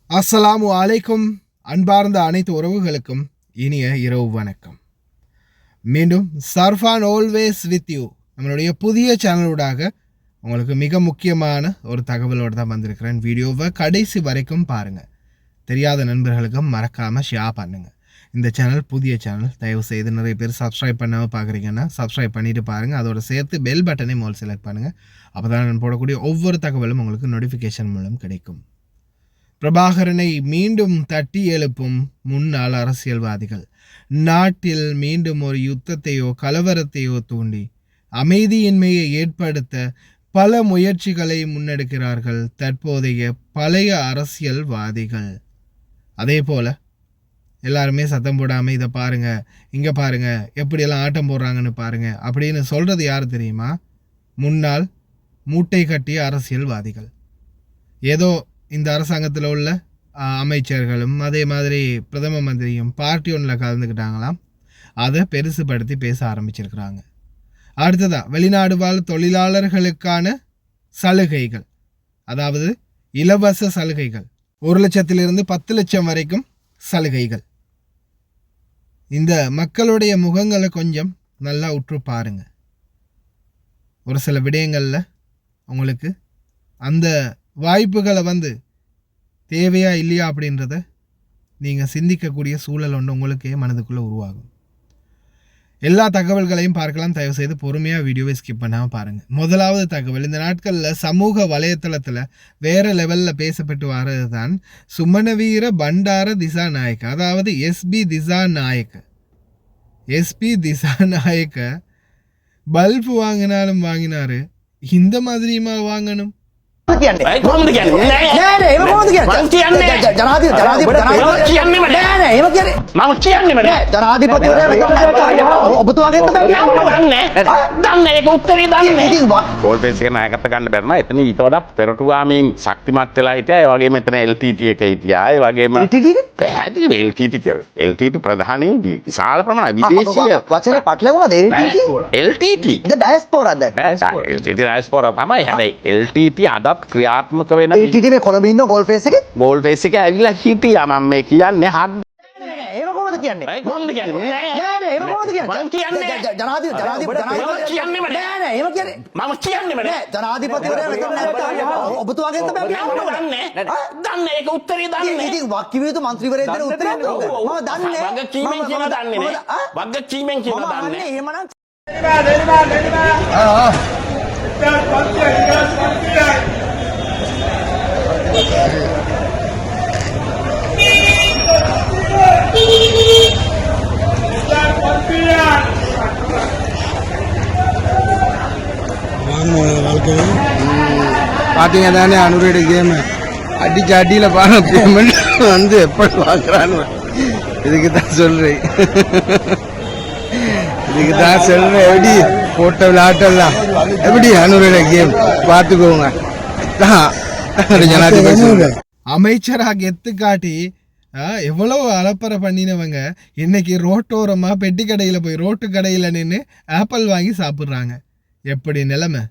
அஸ்ஸலாமு அலைக்கும். அன்பார்ந்த அனைத்து உறவுகளுக்கும் இனிய இரவு வணக்கம். மீண்டும் சர்ஃபான் ஆல்வேஸ் வித் யூ நம்மளுடைய புதிய சேனலூடாக உங்களுக்கு மிக முக்கியமான ஒரு தகவலோடு தான் வந்திருக்கிறேன். வீடியோவை கடைசி வரைக்கும் பாருங்கள். தெரியாத நண்பர்களுக்கும் மறக்காமல் ஷேர் பண்ணுங்கள். இந்த சேனல் புதிய சேனல், தயவு செய்து நிறைய பேர் சப்ஸ்கிரைப் பண்ணாமல் பார்க்குறீங்கன்னா சப்ஸ்கிரைப் பண்ணிவிட்டு பாருங்கள். அதோட சேர்த்து பெல் பட்டனை முதல் செலக்ட் பண்ணுங்கள். அப்போ தான் நான் போடக்கூடிய ஒவ்வொரு தகவலும் உங்களுக்கு நோட்டிஃபிகேஷன் மூலம் கிடைக்கும். பிரபாகரனை மீண்டும் தட்டி எழுப்பும் முன்னாள் அரசியல்வாதிகள் நாட்டில் மீண்டும் ஒரு யுத்தத்தையோ கலவரத்தையோ தூண்டி அமைதியின்மையை ஏற்படுத்த பல முயற்சிகளை முன்னெடுக்கிறார்கள் தற்போதைய பழைய அரசியல்வாதிகள். அதே போல் எல்லாருமே சத்தம் போடாமல் இதை பாருங்கள், இங்கே பாருங்கள், எப்படியெல்லாம் ஆட்டம் போடுறாங்கன்னு பாருங்கள் அப்படின்னு சொல்கிறது யார் தெரியுமா? முன்னாள் மூட்டை கட்டிய அரசியல்வாதிகள். ஏதோ இந்த அரசாங்கத்தில் உள்ள அமைச்சர்களும் அதே மாதிரி பிரதம மந்திரியும் பார்ட்டி ஒன்றில் கலந்துக்கிட்டாங்களாம். அதை பெருசுபடுத்தி பேச ஆரம்பிச்சிருக்கிறாங்க. அடுத்ததான் வெளிநாடு வாழ் தொழிலாளர்களுக்கான சலுகைகள், அதாவது இலவச சலுகைகள், 1 லட்சத்திலிருந்து 10 லட்சம் வரைக்கும் சலுகைகள். இந்த மக்களுடைய முகங்களை கொஞ்சம் நல்லா உற்று பாருங்க. ஒரு சில விடயங்களில் உங்களுக்கு அந்த வாய்ப்புகளை தேவையா இல்லையா அப்படின்றத நீங்கள் சிந்திக்கக்கூடிய சூழல் ஒன்று உங்களுக்கே மனதுக்குள்ளே உருவாகும். எல்லா தகவல்களையும் பார்க்கலாம். தயவுசெய்து பொறுமையாக வீடியோவை ஸ்கிப் பண்ணாமல் பாருங்கள். முதலாவது தகவல், இந்த நாட்களில் சமூக வலைத்தளத்தில் வேறு லெவலில் பேசப்பட்டு வர்றது தான் சுமணவீர பண்டார திசாநாயக்க, அதாவது எஸ்பி திசாநாயக்க பல்பு வாங்கினாலும் வாங்கினாரு, இந்த மாதிரியுமா வாங்கணும்? ගෝල්පේසික නායකත්ව ගන්න බැරි නම් එතන ඊට වඩා පෙරටුවාමීන් ශක්තිමත් වෙලා හිටියා. ඒ වගේම එතන LTT එක හිටියා. ඒ වගේම පැහැදිලි LTT ප්‍රධානී විශාල ප්‍රමාණයක් විදේශීය වචනේ පටලවුණාද LTT ද ඩයස්පෝරාද LTT ඩයස්පෝරා තමයි. හැබැයි LTT අදත් ක්‍රියාත්මක වෙන LTT මේ කොළඹ ඉන්න ගෝල්ෆේස් එකේ ගෝල්ෆේස් එක ඇවිල්ලා හිටියා. මම මේ කියන්නේ හත් ඒව කොහොමද කියන්නේ? කොහොමද කියන්නේ? නෑ නෑ ඒව කොහොමද කියන්නේ? ජනාධිපති කියන්නේම නෑ. නෑ නෑ ඒව කියන්නේ මම කියන්නේම නෑ. ජනාධිපතිවරයා මෙතන නැත්නම් ඔබතුමාගෙන් තමයි දන්නේ ඒක උත්තරේ දන්නේ. ඉතින් වක්කිවිය යුතු මන්ත්‍රීවරයෙක් දෙන උත්තරයක් නේද? මම දන්නේ වග කීමෙන් කියන දන්නේ නෑ. වග කීමෙන් කියන දන්නේ. එහෙමනම් பார்த்தீங்க தானே அனுரோட கேமு அடிச்சு அடியில் பாருங்க, பேமெண்ட் எப்படி வாங்குறான்னு. இதுக்கு தான் சொல்கிறேன் எப்படி போட்ட விளையாட்டெல்லாம் எப்படி அனுரோட கேம் பார்த்துக்கோங்க. அமைச்சராக எத்து காட்டி எவ்வளோ அலப்பறை பண்ணினவங்க இன்னைக்கு ரோட்டோரமாக பெட்டி கடையில் போய் ரோட்டு கடையில் நின்று ஆப்பிள் வாங்கி சாப்பிட்றாங்க. எப்படி நிலைமை?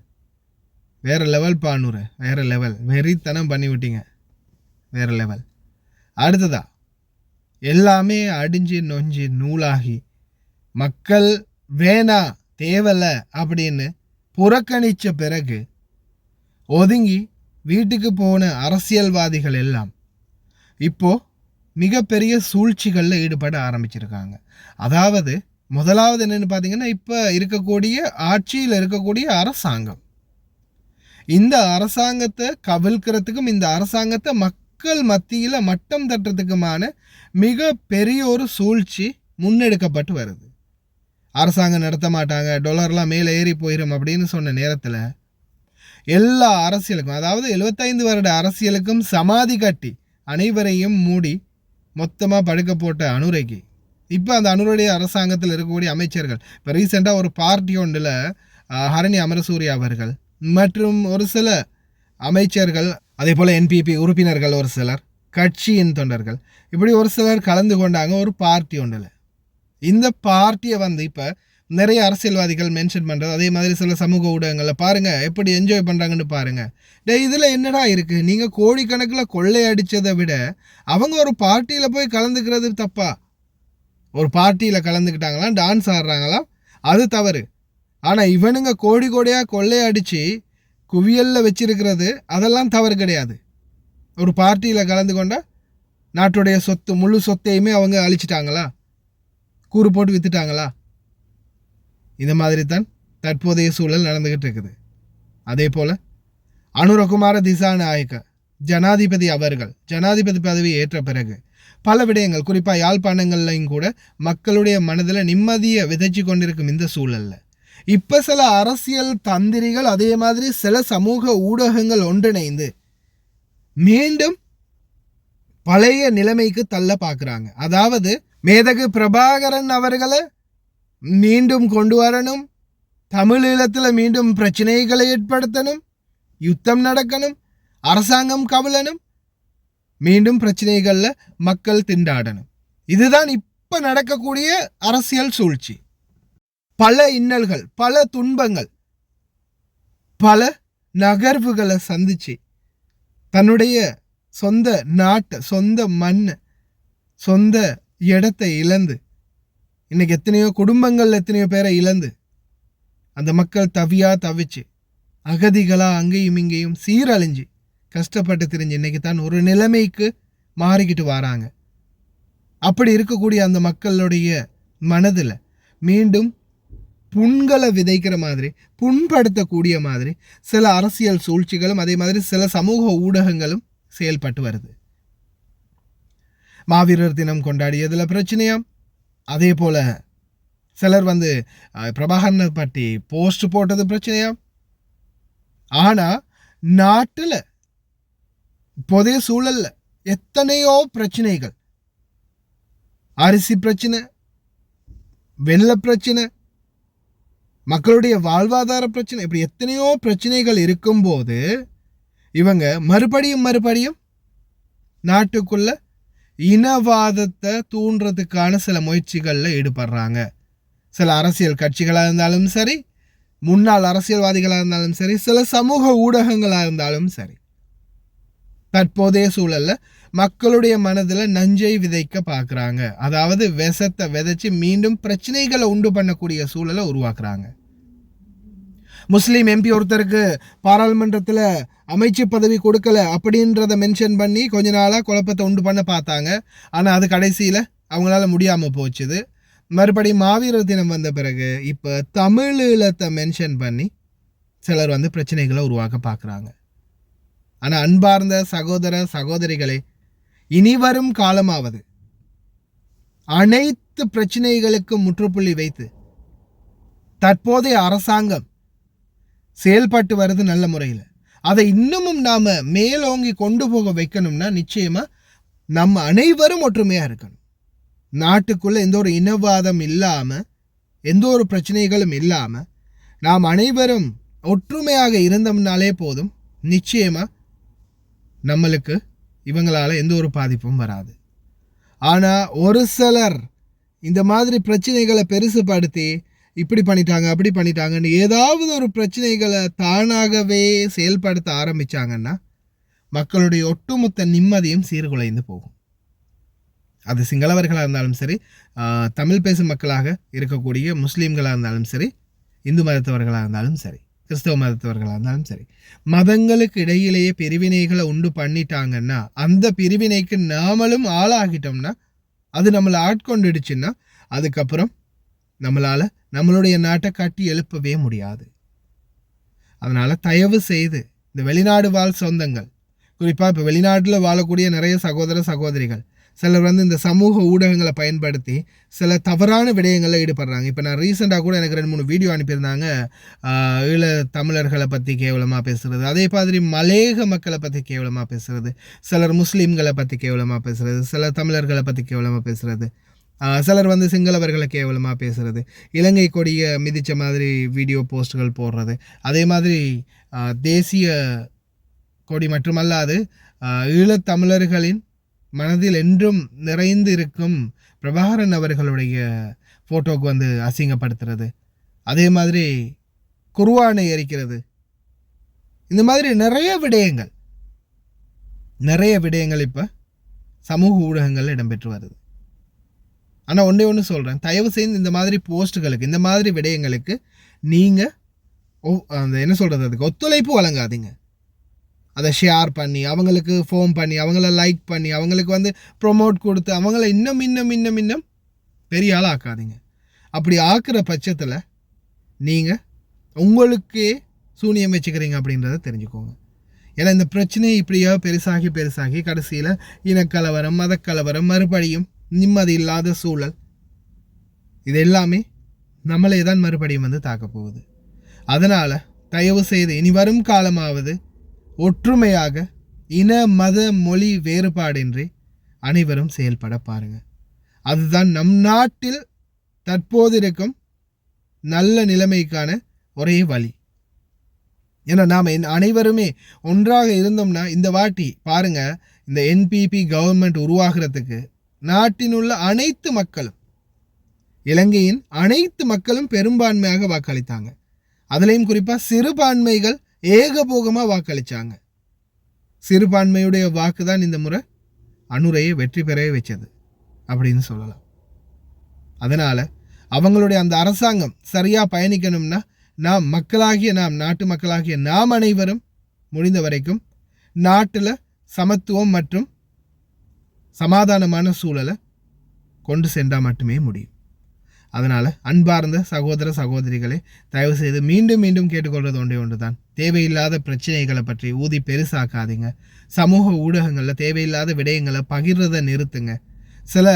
வேறு லெவல் பானூர், வேறு லெவல். வெறித்தனம் பண்ணி விட்டீங்க, வேறு லெவல். அடுத்ததா எல்லாமே அடிஞ்சு நொஞ்சு நூலாகி மக்கள் வேணா தேவலை அப்படின்னு புறக்கணித்த பிறகு ஒதுங்கி வீட்டுக்கு போன அரசியல்வாதிகள் எல்லாம் இப்போது மிகப்பெரிய சூழ்ச்சிகளில் ஈடுபட ஆரம்பிச்சிருக்காங்க. அதாவது முதலாவது என்னென்னு பார்த்தீங்கன்னா, இப்போ இருக்கக்கூடிய ஆட்சியில் இருக்கக்கூடிய அரசாங்கம், இந்த அரசாங்கத்தை கவிழ்க்கிறதுக்கும் இந்த அரசாங்கத்தை மக்கள் மத்தியில் மட்டம் தட்டுறதுக்குமான மிக பெரிய ஒரு சூழ்ச்சி முன்னெடுக்கப்பட்டு வருது. அரசாங்கம் நடத்த மாட்டாங்க, டொலர்லாம் மேலே ஏறி போயிடும் அப்படின்னு சொன்ன நேரத்தில் எல்லா அரசியலுக்கும், அதாவது 75 வருட அரசியலுக்கும் சமாதி கட்டி அனைவரையும் மூடி மொத்தமாக படுக்க போட்ட அனுரைக்கு இப்போ அந்த அனுருடைய அரசாங்கத்தில் இருக்கக்கூடிய அமைச்சர்கள், இப்போ ரீசெண்டாக ஒரு பார்ட்டி ஒன்றில் ஹரணி அமரசூரிய அவர்கள் மற்றும் ஒரு சில அமைச்சர்கள், அதே போல் NPP உறுப்பினர்கள், ஒரு சிலர் கட்சியின் தொண்டர்கள், இப்படி ஒரு சிலர் கலந்து கொண்டாங்க ஒரு பார்ட்டி ஒன்றில். இந்த பார்ட்டியை இப்போ நிறைய அரசியல்வாதிகள் மென்ஷன் பண்ணுறது, அதே மாதிரி சில சமூக ஊடகங்களில் பாருங்கள் எப்படி என்ஜாய் பண்ணுறாங்கன்னு பாருங்கள். இதில் என்னடா இருக்குது, நீங்கள் கோடிக்கணக்கில் கொள்ளையடித்ததை விட அவங்க ஒரு பார்ட்டியில் போய் கலந்துக்கிறது தப்பா? ஒரு பார்ட்டியில் கலந்துக்கிட்டாங்களாம், டான்ஸ் ஆடுறாங்களாம், அது தவறு. ஆனால் இவனுங்க கோடி கோடியாக கொள்ளையடித்து குவியலில் வச்சிருக்கிறது அதெல்லாம் தவறு கிடையாது. ஒரு பார்ட்டியில் கலந்து கொண்டால் நாட்டுடைய சொத்து முழு சொத்தையுமே அவங்க அழிச்சிட்டாங்களா, கூறு போட்டு விற்றுட்டாங்களா? இந்த மாதிரி தான் தற்போதைய சூழல் நடந்துக்கிட்டு இருக்குது. அதே போல் அனுரகுமார திசாநாயக்க ஜனாதிபதி அவர்கள் ஜனாதிபதி பதவி ஏற்ற பிறகு பல விடயங்கள், குறிப்பாக யாழ்ப்பாணங்கள்லையும் கூட மக்களுடைய மனதில் நிம்மதியை விதைச்சி கொண்டிருக்கும் இந்த சூழலில் இப்போ சில அரசியல் தந்திரிகள் அதே மாதிரி சில சமூக ஊடகங்கள் ஒன்றிணைந்து மீண்டும் பழைய நிலைமைக்கு தள்ள பார்க்குறாங்க. அதாவது மேதகு பிரபாகரன் அவர்களை மீண்டும் கொண்டு வரணும், தமிழீழத்தில் மீண்டும் பிரச்சனைகளை ஏற்படுத்தணும், யுத்தம் நடக்கணும், அரசாங்கம் கவிழணும், மீண்டும் பிரச்சனைகளில் மக்கள் திண்டாடணும். இதுதான் இப்போ நடக்கக்கூடிய அரசியல் சூழ்ச்சி. பல இன்னல்கள், பல துன்பங்கள், பல நகர்வுகளை சந்திச்சு தன்னுடைய சொந்த நாட்டை, சொந்த மண்ணை, சொந்த இடத்தை இழந்து இன்னைக்கு எத்தனையோ குடும்பங்கள் எத்தனையோ பேரை இழந்து அந்த மக்கள் தவிச்சு அகதிகளாக அங்கேயும் இங்கேயும் சீரழிஞ்சு கஷ்டப்பட்டு திரிஞ்சு இன்னைக்கு தான் ஒரு நிலைமைக்கு மாறிக்கிட்டு வராங்க. அப்படி இருக்கக்கூடிய அந்த மக்களுடைய மனதில் மீண்டும் புண்களை விதைக்கிற மாதிரி, புண்படுத்தக்கூடிய மாதிரி சில அரசியல் சூழ்ச்சிகளும் அதே மாதிரி சில சமூக ஊடகங்களும் செயல்பட்டு வருது. மாவீரர் தினம் கொண்டாடியதில் பிரச்சனையாம். அதே போல் சிலர் பிரபாகரனை பற்றி போஸ்ட் போட்டது பிரச்சனையாம். ஆனால் நாட்டில் இப்போதைய சூழலில் எத்தனையோ பிரச்சனைகள், அரிசி பிரச்சனை, வெள்ள பிரச்சனை, மக்களுடைய வாழ்வாதார பிரச்சனை, இப்படி எத்தனையோ பிரச்சனைகள் இருக்கும்போது இவங்க மறுபடியும் நாட்டுக்குள்ள இனவாதத்தை தூண்டுறதுக்கான சில முயற்சிகளில் ஈடுபடுறாங்க. சில அரசியல் கட்சிகளாக இருந்தாலும் சரி, முன்னாள் அரசியல்வாதிகளாக இருந்தாலும் சரி, சில சமூக ஊடகங்களாக இருந்தாலும் சரி, தற்போதைய சூழலில் மக்களுடைய மனதில் நஞ்சை விதைக்க பார்க்குறாங்க. அதாவது விஷத்தை விதைச்சி மீண்டும் பிரச்சனைகளை உண்டு பண்ணக்கூடிய சூழலை உருவாக்குறாங்க. முஸ்லீம் எம்பி ஒருத்தருக்கு பாராளுமன்றத்தில் அமைச்சு பதவி கொடுக்கல அப்படின்றத மென்ஷன் பண்ணி கொஞ்ச நாளாக குழப்பத்தை உண்டு பண்ண பார்த்தாங்க. ஆனால் அது கடைசியில் அவங்களால முடியாமல் போச்சுது. மறுபடியும் மாவீரர் தினம் வந்த பிறகு இப்போ தமிழீழத்தை மென்ஷன் பண்ணி சிலர் பிரச்சனைகளை உருவாக்க பார்க்குறாங்க. ஆனால் அன்பார்ந்த சகோதர சகோதரிகளே, இனி வரும் காலமாவது அனைத்து பிரச்சனைகளுக்கும் முற்றுப்புள்ளி வைத்து தற்போதைய அரசாங்கம் செயல்பட்டு வருது நல்ல முறையில். அதை இன்னமும் நாம் மேலோங்கி கொண்டு போக வைக்கணும்னா நிச்சயமாக நம்ம அனைவரும் ஒற்றுமையாக இருக்கணும். நாட்டுக்குள்ளே எந்த ஒரு இனவாதம் இல்லாமல், எந்த ஒரு பிரச்சனைகளும் இல்லாமல் நாம் அனைவரும் ஒற்றுமையாக இருந்தோம்னாலே போதும். நிச்சயமாக நம்மளுக்கு இவங்களால் எந்த ஒரு பாதிப்பும் வராது. ஆனால் ஒரு சிலர் இந்த மாதிரி பிரச்சனைகளை பெருசுப்படுத்தி இப்படி பண்ணிட்டாங்க அப்படி பண்ணிட்டாங்கன்னு ஏதாவது ஒரு பிரச்சனைகளை தானாகவே செயல்படுத்த ஆரம்பித்தாங்கன்னா மக்களுடைய ஒட்டுமொத்த நிம்மதியும் சீர்குலைந்து போகும். அது சிங்களவர்களாக இருந்தாலும் சரி, தமிழ் பேசும் மக்களாக இருக்கக்கூடிய முஸ்லீம்களாக இருந்தாலும் சரி, இந்து மதத்தவர்களாக இருந்தாலும் சரி, கிறிஸ்தவ மதத்தவர்களாக இருந்தாலும் சரி, மதங்களுக்கு இடையிலேயே பிரிவினைகளை உண்டு பண்ணிட்டாங்கன்னா அந்த பிரிவினைக்கு நாமளும் ஆளாகிட்டோம்னா, அது நம்மளை ஆட்கொண்டுடுச்சுன்னா அதுக்கப்புறம் நம்மளால் நம்மளுடைய நாட்டை கட்டி எழுப்பவே முடியாது. அதனால் தயவு செய்து இந்த வெளிநாடு வாழ் சொந்தங்கள், குறிப்பாக இப்போ வெளிநாட்டில் வாழக்கூடிய நிறைய சகோதர சகோதரிகள் சிலர் இந்த சமூக ஊடகங்களை பயன்படுத்தி சில தவறான விடயங்களில் ஈடுபடுறாங்க. இப்போ நான் ரீசெண்டாக கூட எனக்கு 2-3 வீடியோ அனுப்பியிருந்தாங்க. ஈழ தமிழர்களை பற்றி கேவலமாக பேசுகிறது, அதே மாதிரி மலேக மக்களை பற்றி கேவலமாக பேசுகிறது, சிலர் முஸ்லீம்களை பற்றி கேவலமாக பேசுகிறது, சிலர் தமிழர்களை பற்றி கேவலமாக பேசுகிறது, சிலர் சிங்களவர்களை கேவலமாக பேசுகிறது, இலங்கை கொடியை மிதித்த மாதிரி வீடியோ போஸ்ட்டுகள் போடுறது, அதே மாதிரி தேசிய கொடி மட்டுமல்லாது ஈழத்தமிழர்களின் மனதில் என்றும் நிறைந்து இருக்கும் பிரபாகரன் அவர்களுடைய ஃபோட்டோவுக்கு வந்து அசிங்கப்படுத்துறது, அதே மாதிரி குர்ஆனை எரிக்கிறது, இந்த மாதிரி நிறைய விடயங்கள் இப்போ சமூக ஊடகங்களில் இடம்பெற்று வருது. ஆனால் ஒன்று சொல்கிறேன், தயவு செய்து இந்த மாதிரி போஸ்ட்டுகளுக்கு, இந்த மாதிரி விடயங்களுக்கு நீங்கள் அந்த என்ன சொல்கிறது, அதுக்கு ஒத்துழைப்பு வழங்காதீங்க. அதை ஷேர் பண்ணி, அவங்களுக்கு ஃபோன் பண்ணி, அவங்கள லைக் பண்ணி, அவங்களுக்கு வந்து ப்ரொமோட் கொடுத்து, அவங்கள இன்னும் பெரிய ஆள் ஆக்காதீங்க. அப்படி ஆக்குற பட்சத்தில் நீங்கள் உங்களுக்கே சூனியம் வச்சுக்கிறீங்க அப்படின்றத தெரிஞ்சுக்கோங்க. ஏன்னா இந்த பிரச்சனையை இப்படியா பெருசாகி கடைசியில் இனக்கலவரம், மதக்கலவரம், மறுபடியும் நிம்மதி இல்லாத சூழல், இது எல்லாமே நம்மளே தான் மறுபடியும் வந்து தாக்க போகுது. அதனால் தயவு செய்து இனி வரும் காலமாவது ஒற்றுமையாக, இன மத மொழி வேறுபாடின்றி அனைவரும் செயல்பட பாருங்கள். அதுதான் நம் நாட்டில் தற்போது இருக்கும் நல்ல நிலைமைக்கான ஒரே வழி. ஏன்னா நாம் அனைவருமே ஒன்றாக இருந்தோம்னா, இந்த வாட்டி பாருங்க, இந்த என்பிபி கவர்மெண்ட் உருவாகிறதுக்கு நாட்டின் உள்ள அனைத்து மக்களும், இலங்கையின் அனைத்து மக்களும் பெரும்பான்மையாக வாக்களித்தாங்க. அதுலேயும் குறிப்பாக சிறுபான்மைகள் ஏகபோகமாக வாக்களித்தாங்க. சிறுபான்மையுடைய வாக்கு தான் இந்த முறை அனுரையை வெற்றி பெறவே வச்சது அப்படின்னு சொல்லலாம். அதனால் அவங்களுடைய அந்த அரசாங்கம் சரியாக பயணிக்கணும்னா நாம் நாட்டு மக்களாகிய நாம் அனைவரும் முடிந்த வரைக்கும் நாட்டில் சமத்துவம் மற்றும் சமாதானமான சூழலை கொண்டு சென்றால் மட்டுமே முடியும். அதனால் அன்பார்ந்த சகோதர சகோதரிகளை தயவு செய்து மீண்டும் கேட்டுக்கொள்வது ஒன்று தான், தேவையில்லாத பிரச்சனைகளை பற்றி ஊதி பெருசாக்காதீங்க. சமூக ஊடகங்களில் தேவையில்லாத விடயங்களை பகிர்றதை நிறுத்துங்க. சில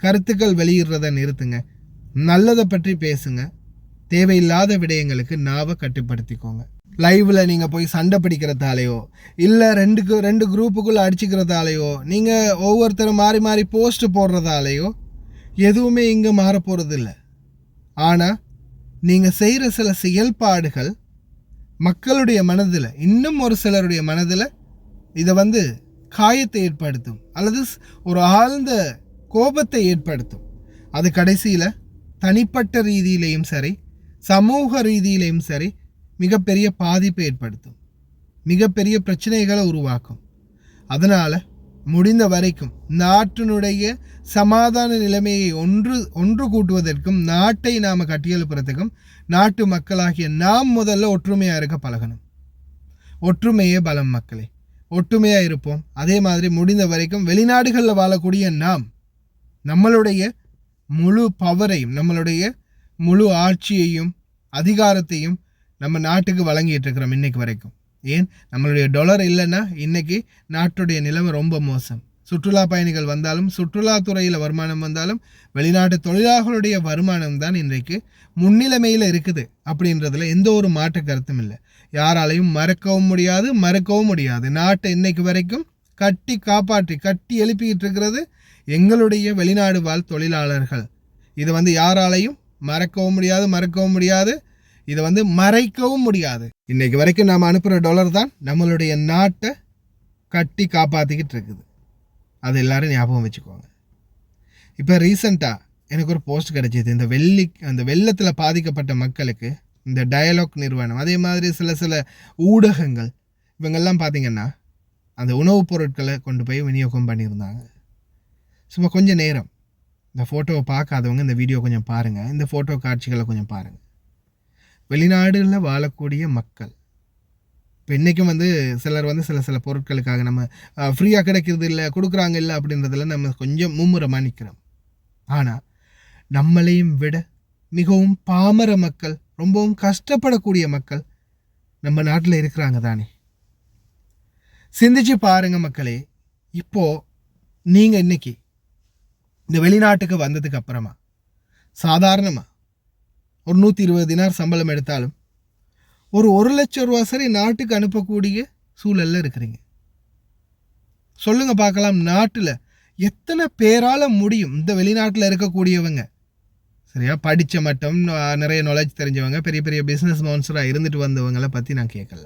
கருத்துக்கள் வெளியிடுறதை நிறுத்துங்க. நல்லதை பற்றி பேசுங்க. தேவையில்லாத விடயங்களுக்கு நாவை கட்டுப்படுத்திக்கோங்க. லைவில் நீங்கள் போய் சண்டை பிடிக்கிறதாலேயோ இல்லை ரெண்டு குரூப்புக்குள்ளே அடிச்சுக்கிறதாலேயோ, நீங்கள் ஒவ்வொருத்தரும் மாறி போஸ்ட் போடுறதாலேயோ எதுவுமே இங்கே மாறப்போகிறது இல்லை. ஆனால் நீங்கள் செய்கிற சில செயல்பாடுகள் மக்களுடைய மனதில், இன்னும் ஒரு சிலருடைய மனதில் இதை வந்து காயத்தை ஏற்படுத்தும் அல்லது ஒரு ஆழ்ந்த கோபத்தை ஏற்படுத்தும். அது கடைசியில் தனிப்பட்ட ரீதியிலையும் சரி, சமூக ரீதியிலையும் சரி மிகப்பெரிய பாதிப்பை ஏற்படுத்தும், மிகப்பெரிய பிரச்சனைகளை உருவாக்கும். அதனால் முடிந்த வரைக்கும் நாட்டினுடைய சமாதான நிலைமையை ஒன்று கூட்டுவதற்கும், நாட்டை நாம் கட்டியெழுப்புறதுக்கும் நாட்டு மக்களாகிய நாம் முதல்ல ஒற்றுமையாக இருக்க பழகணும். ஒற்றுமையே பலம் மக்களே, ஒற்றுமையாக இருப்போம். அதே மாதிரி முடிந்த வரைக்கும் வெளிநாடுகளில் வாழக்கூடிய நாம் நம்மளுடைய முழு பவரையும், நம்மளுடைய முழு ஆட்சியையும் அதிகாரத்தையும் நம்ம நாட்டுக்கு வழங்கிட்டு இருக்கிறோம் இன்னைக்கு வரைக்கும். ஏன், நம்மளுடைய டாலர் இல்லைன்னா இன்னைக்கு நாட்டுடைய நிலைமை ரொம்ப மோசம். சுற்றுலா பயணிகள் வந்தாலும், சுற்றுலாத்துறையில் வருமானம் வந்தாலும், வெளிநாட்டு தொழிலாளர்களுடைய வருமானம் தான் இன்றைக்கு முன்னிலைமையில் இருக்குது அப்படின்றதுல எந்த ஒரு மாற்று கருத்தும் இல்லை. யாராலையும் மறக்கவும் முடியாது. நாட்டை இன்னைக்கு வரைக்கும் கட்டி எழுப்பிக்கிட்டு இருக்கிறது எங்களுடைய வெளிநாடு வாழ் தொழிலாளர்கள். இதை வந்து யாராலையும் மறக்கவும் முடியாது. இதை வந்து மறைக்கவும் முடியாது. இன்னைக்கு வரைக்கும் நாம் அனுப்புகிற டாலர் தான் நம்மளுடைய நாட்டை கட்டி காப்பாற்றிக்கிட்டு இருக்குது. அது எல்லாரும் ஞாபகம் வச்சுக்கோங்க. இப்போ ரீசண்டாக எனக்கு ஒரு போஸ்ட் கிடைச்சிது. அந்த வெள்ளத்தில் பாதிக்கப்பட்ட மக்களுக்கு இந்த டயலாக் நிறுவனம், அதே மாதிரி சில ஊடகங்கள், இவங்கெல்லாம் பார்த்திங்கன்னா அந்த உணவுப் பொருட்களை கொண்டு போய் விநியோகம் பண்ணியிருந்தாங்க. சும்மா கொஞ்சம் நேரம் இந்த ஃபோட்டோவை பார்க்காதவங்க இந்த வீடியோ கொஞ்சம் பாருங்கள், இந்த ஃபோட்டோ காட்சிகளை கொஞ்சம் பாருங்கள். வெளிநாடுகளில் வாழக்கூடிய மக்கள் இப்போ இன்றைக்கும் வந்து சிலர் வந்து சில பொருட்களுக்காக நம்ம ஃப்ரீயாக கிடைக்கிறது இல்லை, கொடுக்குறாங்க இல்லை அப்படின்றதில் நம்ம கொஞ்சம் மும்முரமாக நிற்கிறோம். ஆனால் நம்மளையும் விட மிகவும் பாமர மக்கள், ரொம்பவும் கஷ்டப்படக்கூடிய மக்கள் நம்ம நாட்டில் இருக்கிறாங்க தானே. சிந்திச்சு பாருங்க மக்களே. இப்போது நீங்கள் இன்னைக்கு இந்த வெளிநாட்டுக்கு வந்ததுக்கு அப்புறமா சாதாரணமாக ஒரு 120 தினார் சம்பளம் எடுத்தாலும் ஒரு 1 லட்சம் ரூபா சரி நாட்டுக்கு அனுப்பக்கூடிய சூழலில் இருக்கிறீங்க. சொல்லுங்க பார்க்கலாம், நாட்டில் எத்தனை பேரால் முடியும்? இந்த வெளிநாட்டில் இருக்கக்கூடியவங்க சரியா படித்த மட்டும், நிறைய நாலேஜ் தெரிஞ்சவங்க, பெரிய பெரிய பிஸ்னஸ் மவுன்சராக இருந்துட்டு வந்தவங்களை பற்றி நான் கேட்கல.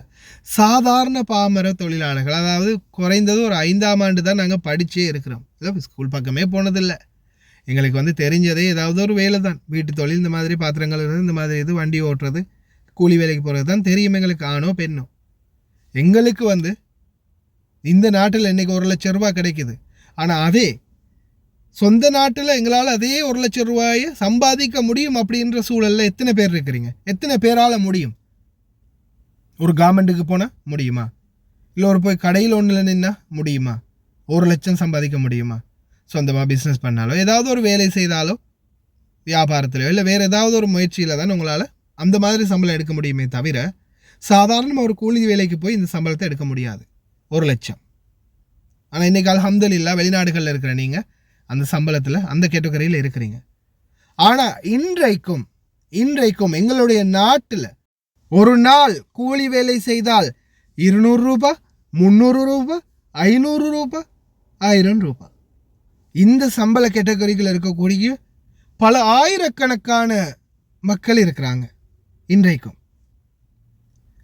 சாதாரண பாமர தொழிலாளர்கள், அதாவது குறைந்தது ஒரு 5ஆம் ஆண்டு தான் நாங்கள் படித்தே இருக்கிறோம், இல்லை ஸ்கூல் பக்கமே போனதில்லை, எங்களுக்கு வந்து தெரிஞ்சதே ஏதாவது ஒரு வேலை தான், வீட்டு தொழில், இந்த மாதிரி பாத்திரங்கள் இந்த மாதிரி இது, வண்டி ஓட்டுறது, கூலி வேலைக்கு போகிறது தான் தெரியும் எங்களுக்கு, ஆணோ பெண்ணோ. எங்களுக்கு வந்து இந்த நாட்டில் இன்றைக்கி 1 லட்சம் ரூபா கிடைக்குது. ஆனால் அதே சொந்த நாட்டில் எங்களால் அதே 1 லட்சம் ரூபாயை சம்பாதிக்க முடியும் அப்படின்ற சூழலில் எத்தனை பேர் இருக்கிறீங்க? எத்தனை பேரால் முடியும்? ஒரு கவர்மெண்ட்டுக்கு போனால் முடியுமா? இல்லை ஒரு போய் கடையில் ஒன்றில் நின்னா முடியுமா? 1 லட்சம் சம்பாதிக்க முடியுமா? சொந்தமாக பிஸ்னஸ் பண்ணாலோ ஏதாவது ஒரு வேலை செய்தாலோ வியாபாரத்திலோ இல்லை வேறு ஏதாவது ஒரு முயற்சியில் தான் உங்களால் அந்த மாதிரி சம்பளம் எடுக்க முடியுமே தவிர சாதாரணமாக ஒரு கூலி வேலைக்கு போய் இந்த சம்பளத்தை எடுக்க முடியாது, 1 லட்சம். ஆனால் இன்றைக்கி அல்ஹம்துலில்லாஹ் வெளிநாடுகளில் இருக்கிற நீங்கள் அந்த சம்பளத்தில் அந்த கேட்டகரியில் இருக்கிறீங்க. ஆனால் இன்றைக்கும் எங்களுடைய நாட்டில் ஒரு நாள் கூலி வேலை செய்தால் 200 ரூபாய், 300 ரூபாய், 500 ரூபாய், 1000 ரூபாய், இந்த சம்பள கேட்டகரிகள் இருக்கக்கூடிய பல ஆயிரக்கணக்கான மக்கள் இருக்கிறாங்க இன்றைக்கும்.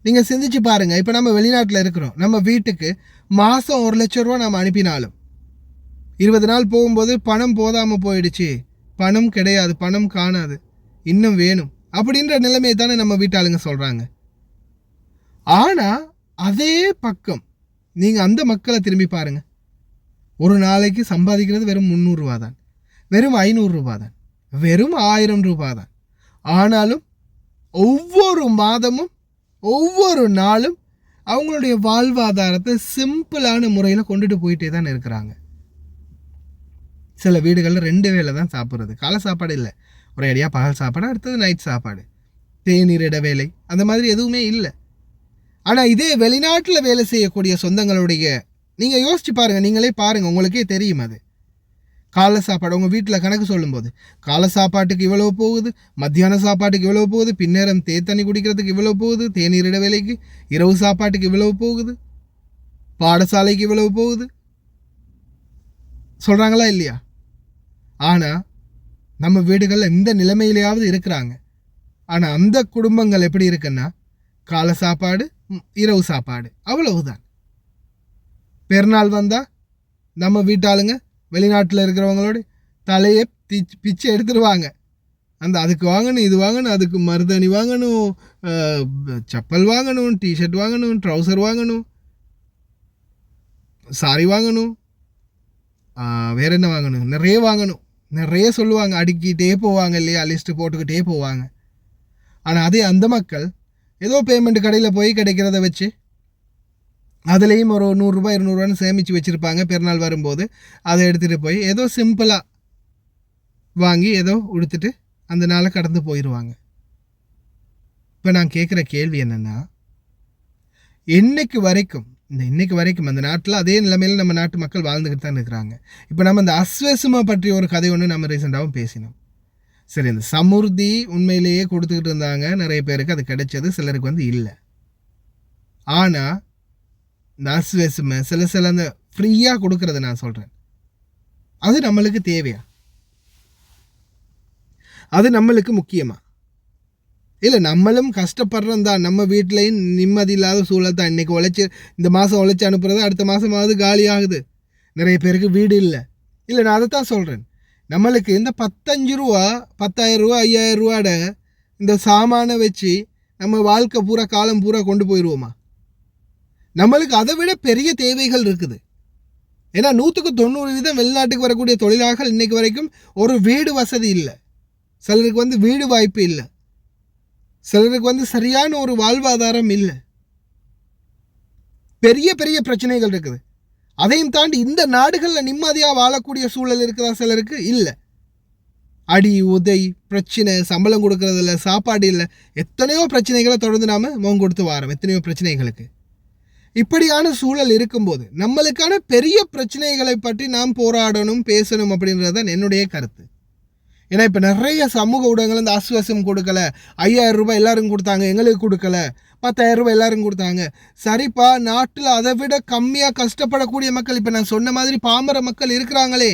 நீங்கள் சிந்திச்சு பாருங்கள். இப்போ நம்ம வெளிநாட்டில் இருக்கிறோம், நம்ம வீட்டுக்கு மாதம் 1 லட்சம் ரூபா நம்ம அனுப்பினாலும் 20 நாள் போகும்போது பணம் போதாமல் போயிடுச்சு, பணம் கிடையாது, பணம் காணாது, இன்னும் வேணும் அப்படின்ற நிலைமையை தானே நம்ம வீட்டாளுங்க சொல்கிறாங்க. ஆனால் அதே பக்கம் நீங்கள் அந்த மக்களை திரும்பி பாருங்கள். ஒரு நாளைக்கு சம்பாதிக்கிறது வெறும் 300 ரூபா தான், வெறும் 500 ரூபா தான், வெறும் 1000 ரூபா தான். ஆனாலும் ஒவ்வொரு மாதமும் ஒவ்வொரு நாளும் அவங்களுடைய வாழ்வாதாரத்தை சிம்பிளான முறையில் கொண்டுட்டு போயிட்டே தான் இருக்கிறாங்க. சில வீடுகளில் 2 வேளை தான் சாப்பிட்றது, காலை சாப்பாடு இல்லை, ஒரே அடியாக பகல் சாப்பாடு, அடுத்தது நைட் சாப்பாடு, தேநீர் இடைவேளை, அந்த மாதிரி எதுவுமே இல்லை. ஆனால் இதே வெளிநாட்டில் வேலை செய்யக்கூடிய சொந்தங்களுடைய நீங்கள் யோசிச்சு பாருங்கள், நீங்களே பாருங்கள், உங்களுக்கே தெரியும். அது காலை சாப்பாடு உங்கள் வீட்டில் கணக்கு சொல்லும்போது காலை சாப்பாட்டுக்கு இவ்வளோ போகுது, மத்தியான சாப்பாட்டுக்கு இவ்வளோ போகுது, பின்னேரம் தண்ணி குடிக்கிறதுக்கு இவ்வளோ போகுது, தேநீர் இடைவேளைக்கு, இரவு சாப்பாட்டுக்கு இவ்வளோ போகுது, பாடசாலைக்கு இவ்வளோ போகுது, சொல்கிறாங்களா இல்லையா? ஆனால் நம்ம வீடுகளில் இந்த நிலைமையிலேயாவது இருக்கிறாங்க. ஆனால் அந்த குடும்பங்கள் எப்படி இருக்குன்னா, காலை சாப்பாடு, இரவு சாப்பாடு, அவ்வளவுதான். பெருநாள் வந்தால் நம்ம வீட்டாளுங்க வெளிநாட்டில் இருக்கிறவங்களோட தலையை பிச்சு எடுத்துருவாங்க. அதுக்கு வாங்கணும், இது வாங்கணும், அதுக்கு மருதாணி வாங்கணும், செப்பல் வாங்கணும், டிஷர்ட் வாங்கணும், ட்ரௌசர் வாங்கணும், சாரி வாங்கணும், வேற என்ன வாங்கணும், நிறைய சொல்லுவாங்க, அடுக்கிட்டே போவாங்க இல்லையா, லிஸ்ட்டு போட்டுக்கிட்டே போவாங்க. ஆனால் அதே அந்த மக்கள் ஏதோ பேமெண்ட் கடையில் போய் கிடைக்கிறத வச்சு அதுலேயும் ஒரு 100 ரூபாய் 200 ரூபான்னு சேமித்து வச்சுருப்பாங்க. பெருநாள் வரும்போது அதை எடுத்துகிட்டு போய் ஏதோ சிம்பிளாக வாங்கி ஏதோ உடுத்துட்டு அந்த நாளை கடந்து போயிடுவாங்க. இப்போ நான் கேட்குற கேள்வி என்னென்னா, இன்னைக்கு வரைக்கும் அந்த நாட்டில் அதே நிலைமையில் நம்ம நாட்டு மக்கள் வாழ்ந்துக்கிட்டு தான் இருக்கிறாங்க. இப்போ நம்ம இந்த அஸ்வசுமா பற்றி ஒரு கதை ஒன்று நம்ம ரீசெண்டாகவும் பேசினோம். சரி, அந்த சமுர்தி உண்மையிலேயே கொடுத்துக்கிட்டு இருந்தாங்க, நிறைய பேருக்கு அது கிடைச்சது, சிலருக்கு வந்து இல்லை. ஆனால் இந்த அஸ்வசுமை சில அந்த ஃப்ரீயாக கொடுக்கறத நான் சொல்கிறேன், அது நம்மளுக்கு தேவையா? அது நம்மளுக்கு முக்கியமா? இல்லை, நம்மளும் கஷ்டப்படுறோம் தான், நம்ம வீட்லேயும் நிம்மதி இல்லாத சூழல் தான். இன்றைக்கி இந்த மாதம் உழைச்சி அனுப்புறது அடுத்த மாதமாவது காலி ஆகுது, நிறைய பேருக்கு வீடு இல்லை. நான் அதை தான் சொல்கிறேன். நம்மளுக்கு இந்த 15 ரூபா 10,000 ரூபா 5,000 ரூபாட இந்த சாமானை வச்சு நம்ம வாழ்க்கை பூரா காலம் பூரா கொண்டு போயிடுவோமா? நம்மளுக்கு அதை விட பெரிய தேவைகள் இருக்குது. ஏன்னா 100% வெளிநாட்டுக்கு வரக்கூடிய தொழிலாளர்கள் இன்றைக்கு வரைக்கும் ஒரு வீடு வசதி இல்லை, சிலருக்கு வந்து வீடு வாய்ப்பு இல்லை, சிலருக்கு வந்து சரியான ஒரு வாழ்வாதாரம் இல்லை, பெரிய பெரிய பிரச்சனைகள் இருக்குது. அதையும் தாண்டி இந்த நாடுகளில் நிம்மதியாக வாழக்கூடிய சூழல் இருக்குதா? சிலருக்கு இல்லை. அடி உதை பிரச்சனை, சம்பளம் கொடுக்கறதில்ல, சாப்பாடு இல்லை, எத்தனையோ பிரச்சனைகளை தொடர்ந்து நாம் முகம் கொடுத்து வாரோம், எத்தனையோ பிரச்சனைகளுக்கு. இப்படியான சூழல் இருக்கும்போது நம்மளுக்கான பெரிய பிரச்சனைகளை பற்றி நாம் போராடணும், பேசணும் அப்படின்றது தான் என்னுடைய கருத்து. ஏன்னா இப்போ நிறைய சமூக ஊடகங்கள் இந்த ஆஸ்வாசம் கொடுக்கல, 5,000 ரூபாய் எல்லாரும் கொடுத்தாங்க, எங்களுக்கு கொடுக்கல, 10,000 ரூபாய் எல்லாரும் கொடுத்தாங்க. சரிப்பா, நாட்டில் அதை விட கம்மியாக கஷ்டப்படக்கூடிய மக்கள், இப்போ நான் சொன்ன மாதிரி பாமர மக்கள் இருக்கிறாங்களே.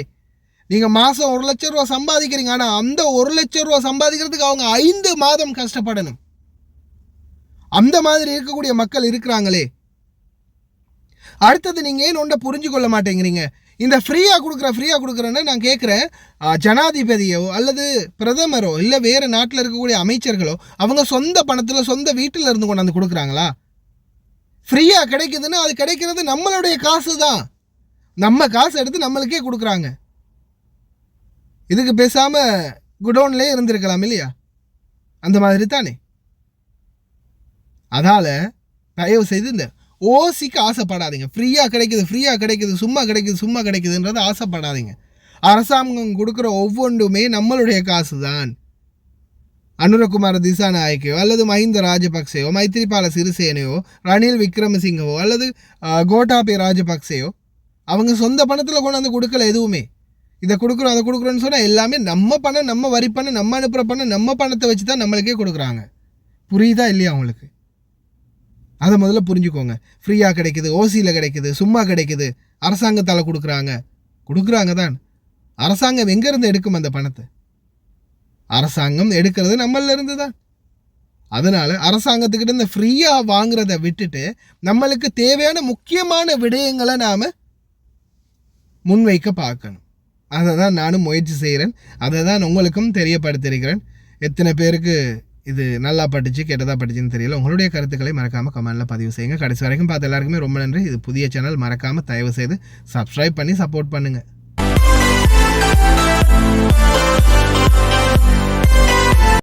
நீங்கள் மாதம் 1 லட்சம் ரூபா சம்பாதிக்கிறீங்க, ஆனால் அந்த 1 லட்சம் ரூபா சம்பாதிக்கிறதுக்கு அவங்க 5 மாதம் கஷ்டப்படணும். அந்த மாதிரி இருக்கக்கூடிய மக்கள் இருக்கிறாங்களே. அடுத்தது, நீங்கள் ஏன் ஒன்றை புரிஞ்சு கொள்ள மாட்டேங்கிறீங்க? இந்த ஃப்ரீயாக கொடுக்குறேன்னு நான் கேட்குறேன், ஜனாதிபதியோ அல்லது பிரதமரோ இல்லை வேறு நாட்டில் இருக்கக்கூடிய அமைச்சர்களோ அவங்க சொந்த பணத்தில் சொந்த வீட்டில் இருந்து கொண்டாந்து கொடுக்குறாங்களா? ஃப்ரீயாக கிடைக்குதுன்னா அது கிடைக்கிறது நம்மளுடைய காசு தான். நம்ம காசு எடுத்து நம்மளுக்கே கொடுக்குறாங்க. இதுக்கு பேசாமல் குடோன்லேயே இருந்திருக்கலாம் இல்லையா? அந்த மாதிரி தானே. அதால் தயவு செய்து இந்த ஓசிக்கு ஆசைப்படாதீங்க. ஃப்ரீயாக கிடைக்குது சும்மா கிடைக்குதுன்றது ஆசைப்படாதீங்க. அரசாங்கம் கொடுக்குற ஒவ்வொன்றுமே நம்மளுடைய காசு தான். அனுரகுமார திசாநாயக்கையோ அல்லது மஹிந்த ராஜபக்சேயோ மைத்திரிபால சிறிசேனையோ ரணில் விக்ரமசிங்கவோ அல்லது கோட்டாபய ராஜபக்சேயோ அவங்க சொந்த பணத்தில் கொண்டு வந்து கொடுக்கல எதுவுமே. இதை கொடுக்குறோம் அதை கொடுக்குறோன்னு சொன்னால் எல்லாமே நம்ம பணம், நம்ம வரி பணம், நம்ம அனுப்புகிற பணம், நம்ம பணத்தை வச்சு தான் நம்மளுக்கே கொடுக்குறாங்க. புரியுதா இல்லையா உங்களுக்கு? அதை முதல்ல புரிஞ்சுக்கோங்க. ஃப்ரீயாக கிடைக்குது, ஓசியில் கிடைக்குது, சும்மா கிடைக்குது, அரசாங்கத்தால் கொடுக்குறாங்க தான். அரசாங்கம் எங்கேருந்து எடுக்கும் அந்த பணத்தை? அரசாங்கம் எடுக்கிறது நம்மளிருந்து தான். அதனால் அரசாங்கத்துக்கிட்ட இந்த ஃப்ரீயாக வாங்குறத விட்டுட்டு நம்மளுக்கு தேவையான முக்கியமான விடயங்களை நாம் முன்வைக்க பார்க்கணும். அதை தான் நானும் முயற்சி செய்கிறேன். அதை தான் உங்களுக்கும் தெரியப்படுத்தியிருக்கிறேன். எத்தனை பேருக்கு இது நல்லா பட்டுச்சு கெட்டதாக பட்டுச்சுன்னு தெரியல. உங்களுடைய கருத்துக்களை மறக்காமல் கமெண்டில் பதிவு செய்யுங்க. கடைசி வரைக்கும் பார்த்து எல்லாருக்குமே ரொம்ப நன்றி. இது புதிய சேனல், மறக்காமல் தயவு செய்து சப்ஸ்கிரைப் பண்ணி சப்போர்ட் பண்ணுங்கள்.